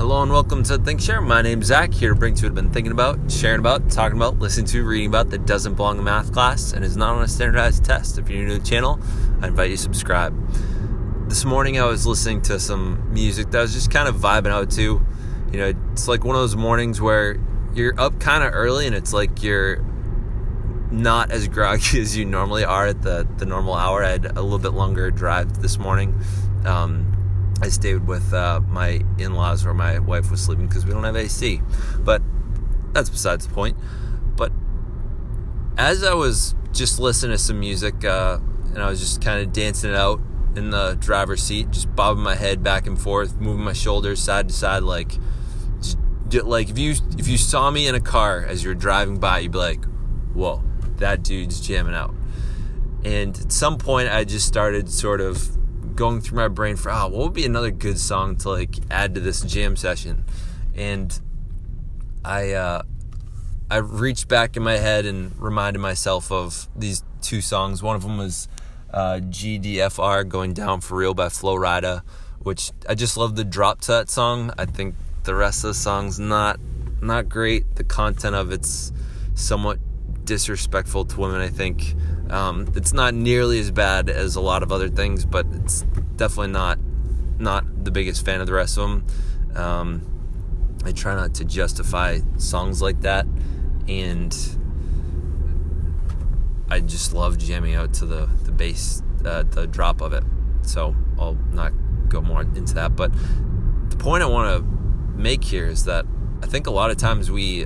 Hello and welcome to ThinkShare. My name's Zach, here to bring to what I've been thinking about, sharing about, talking about, listening to, reading about that doesn't belong in math class and is not on a standardized test. If you're new to the channel, I invite you to subscribe. This morning I was listening to some music that I was just kind of vibing out to. You know, it's like one of those mornings where you're up kind of early and it's like you're not as groggy as you normally are at the normal hour. I had a little bit longer drive this morning. I stayed with my in-laws where my wife was sleeping because we don't have AC. But that's besides the point. But as I was just listening to some music and I was just kind of dancing it out in the driver's seat, just bobbing my head back and forth, moving my shoulders side to side, like if you saw me in a car as you're driving by, you'd be like, whoa, that dude's jamming out. And at some point I just started sort of going through my brain for what would be another good song to like add to this jam session. And I reached back in my head and reminded myself of these two songs. One of them was GDFR, Going Down For Real by Flo Rida, which I just love the drop to that song. I think the rest of the song's not great. The content of it's somewhat disrespectful to women, I think. It's not nearly as bad as a lot of other things, but it's definitely not the biggest fan of the rest of them. I try not to justify songs like that, and I just love jamming out to the bass, the drop of it. So I'll not go more into that, but the point I want to make here is that I think a lot of times we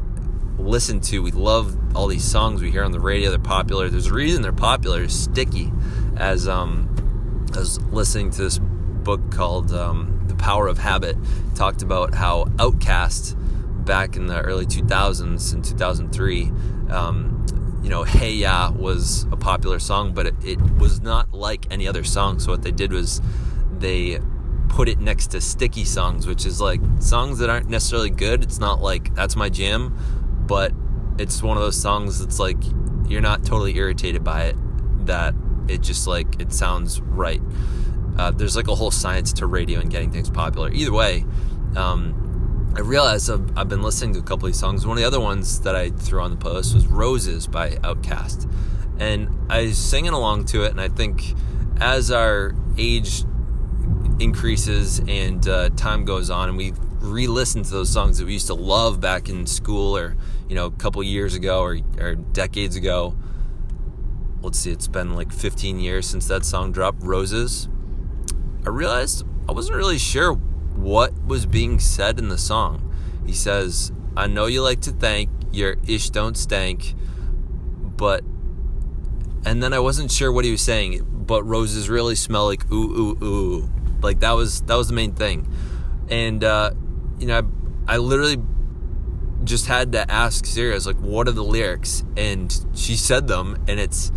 love all these songs we hear on the radio. They're popular. There's a reason they're popular. It's sticky. As I was listening to this book called The Power of Habit, it talked about how Outkast back in the early 2000s, in 2003, Hey Ya was a popular song, but it was not like any other song. So what they did was they put it next to sticky songs, which is like songs that aren't necessarily good. It's not like that's my jam, but it's one of those songs that's like you're not totally irritated by it, that it just like it sounds right. There's like a whole science to radio and getting things popular. Either way, I realized I've been listening to a couple of these songs. One of the other ones that I threw on the post was Roses by Outkast, and I was singing along to it, and I think as our age increases and time goes on and we re-listen to those songs that we used to love back in school, or a couple years ago or decades ago. Let's see, it's been like 15 years since that song dropped, Roses. I realized I wasn't really sure what was being said in the song. He says, I know you like to think your ish don't stank, and then I wasn't sure what he was saying, but roses really smell like ooh, ooh, ooh. Like that was the main thing. And I literally just had to ask Siri, I was like, what are the lyrics? And she said them, and it's,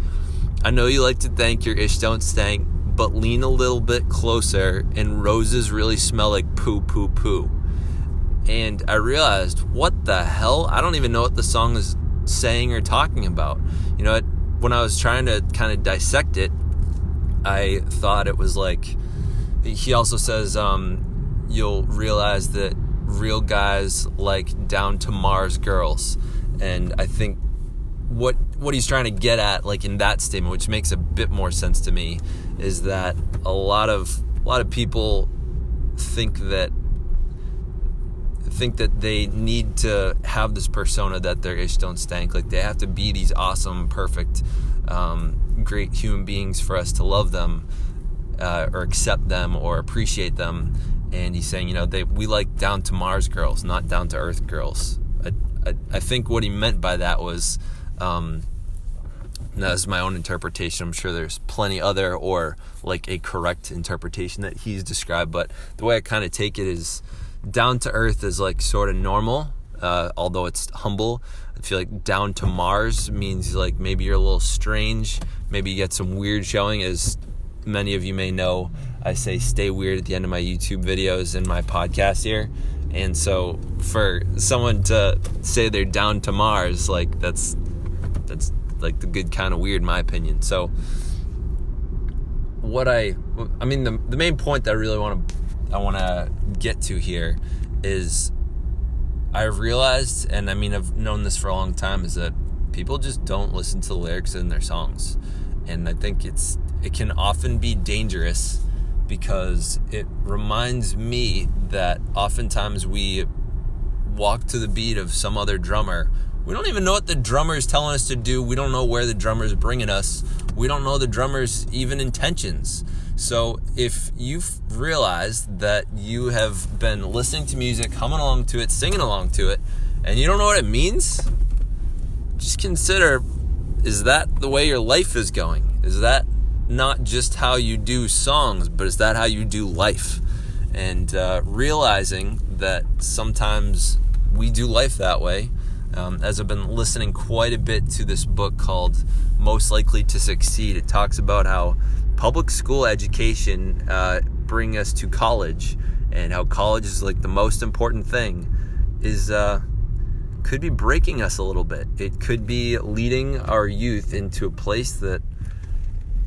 I know you like to think your ish don't stank, but lean a little bit closer and roses really smell like poo, poo, poo. And I realized, what the hell? I don't even know what the song is saying or talking about. When I was trying to kind of dissect it, I thought it was like, he also says, you'll realize that real guys like down to Mars girls. And I think what he's trying to get at, like in that statement, which makes a bit more sense to me, is that a lot of people think that they need to have this persona that their ish don't stank. Like they have to be these awesome, perfect, great human beings for us to love them, or accept them or appreciate them. And he's saying, we like down to Mars girls, not down to Earth girls. I think what he meant by that was, that's my own interpretation. I'm sure there's plenty other, or like a correct interpretation that he's described. But the way I kind of take it is, down to Earth is like sort of normal, although it's humble. I feel like down to Mars means like maybe you're a little strange, maybe you get some weird showing. As many of you may know, I say stay weird at the end of my YouTube videos and my podcast here. And so for someone to say they're down to Mars, like that's like the good kind of weird in my opinion. So the main point that I really want to get to here is I've realized, and I mean, I've known this for a long time, is that people just don't listen to the lyrics in their songs. And I think it can often be dangerous, because it reminds me that oftentimes we walk to the beat of some other drummer. We don't even know what the drummer is telling us to do. We don't know where the drummer is bringing us. We don't know the drummer's even intentions. So if you've realized that you have been listening to music, humming along to it, singing along to it, and you don't know what it means, just consider, is that the way your life is going? Is that not just how you do songs, but is that how you do life? And realizing that sometimes we do life that way. As I've been listening quite a bit to this book called Most Likely to Succeed, it talks about how public school education bring us to college, and how college is like the most important thing, is could be breaking us a little bit. It could be leading our youth into a place that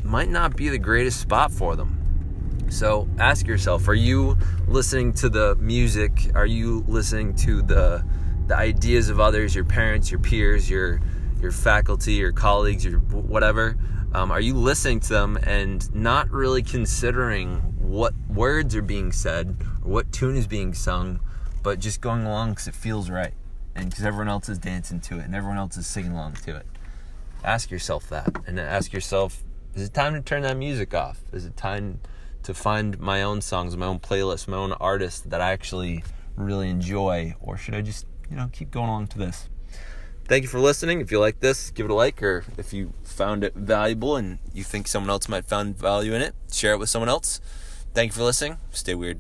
might not be the greatest spot for them. So ask yourself, are you listening to the music? Are you listening to the ideas of others, your parents, your peers, your faculty, your colleagues, your whatever? Are you listening to them and not really considering what words are being said or what tune is being sung, but just going along because it feels right and because everyone else is dancing to it and everyone else is singing along to it? Ask yourself that, and ask yourself, is it time to turn that music off? Is it time to find my own songs, my own playlist, my own artists that I actually really enjoy? Or should I just, keep going along to this? Thank you for listening. If you like this, give it a like, or if you found it valuable and you think someone else might find value in it, share it with someone else. Thank you for listening. Stay weird.